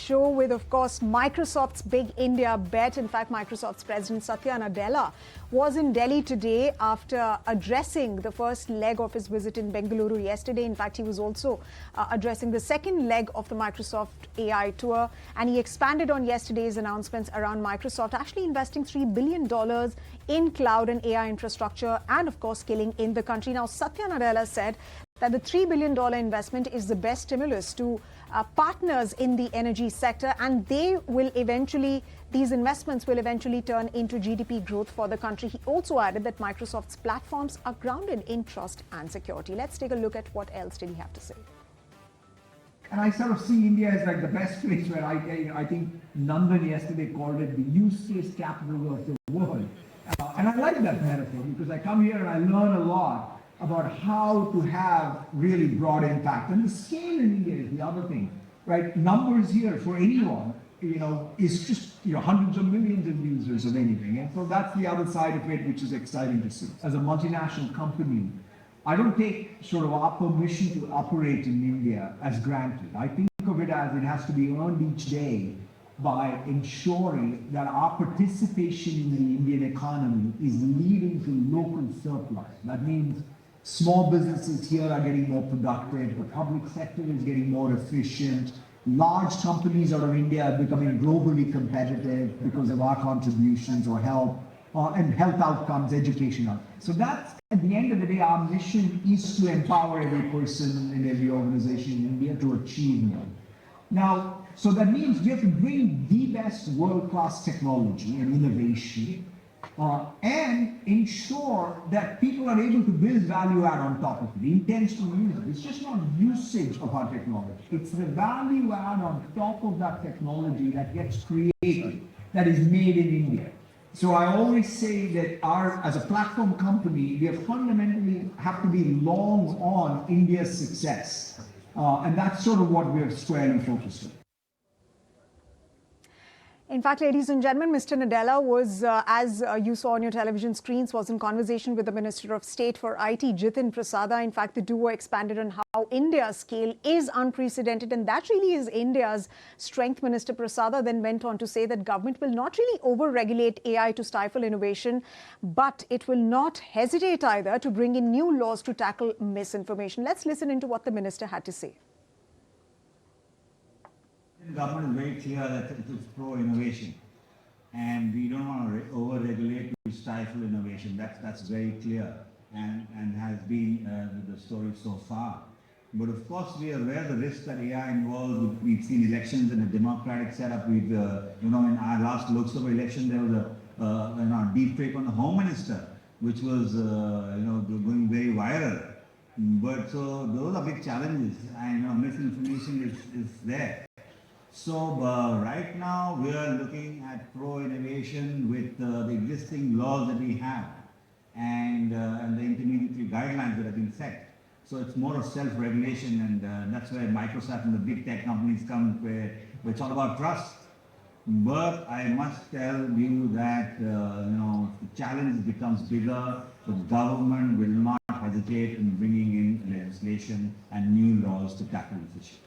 show with, of course, Microsoft's big India bet. In fact, Microsoft's president Satya Nadella was in Delhi today after addressing the first leg of his visit in Bengaluru yesterday. In fact, he was also addressing the second leg of the Microsoft AI tour, and he expanded on yesterday's announcements around Microsoft actually investing $3 billion in cloud and AI infrastructure and, of course, skilling in the country. Now, Satya Nadella said that the $3 billion investment is the best stimulus to partners in the energy sector, and these investments will eventually turn into GDP growth for the country. He also added that Microsoft's platforms are grounded in trust and security. Let's take a look at what else did he have to say. And I sort of see India as like the best place where I think Nandan yesterday called it the use case capital of the world. And I like that metaphor because I come here and I learn a lot about how to have really broad impact. And the scale in India is the other thing, right? Numbers here for anyone, is just, hundreds of millions of users of anything. And so that's the other side of it, which is exciting to see. As a multinational company, I don't take sort of our permission to operate in India as granted. I think of it as it has to be earned each day by ensuring that our participation in the Indian economy is leading to local surplus. That means small businesses here are getting more productive, the public sector is getting more efficient, large companies out of India are becoming globally competitive because of our contributions or help, and health outcomes, education outcomes. So that's, at the end of the day, our mission is to empower every person in every organization in India to achieve more. Now, so that means we have to bring the best world-class technology and innovation and ensure that people are able to build value add on top of it, intentional use it. It's just not usage of our technology. It's the value add on top of that technology that gets created, that is made in India. So I always say that as a platform company, we fundamentally have to be long on India's success. And that's sort of what we're squarely focused on. In fact, ladies and gentlemen, Mr. Nadella was, as you saw on your television screens, was in conversation with the Minister of State for IT, Jitin Prasada. In fact, the duo expanded on how India's scale is unprecedented, and that really is India's strength. Minister Prasada then went on to say that government will not really over-regulate AI to stifle innovation, but it will not hesitate either to bring in new laws to tackle misinformation. Let's listen into what the minister had to say. The government is very clear that it is pro-innovation, and we don't want to over-regulate to stifle innovation. That's very clear and has been the story so far. But of course, we are aware of the risks that AI involves. We've seen elections in a democratic setup. We've, in our last Lok Sabha election, there was a deep fake on the Home Minister, which was, going very viral. But so those are big challenges, and misinformation is there. So right now we are looking at pro-innovation with the existing laws that we have and the intermediary guidelines that have been set. So it's more of self-regulation, and that's where Microsoft and the big tech companies come, where it's all about trust. But I must tell you that the challenge becomes bigger. The government will not hesitate in bringing in legislation and new laws to tackle this issue.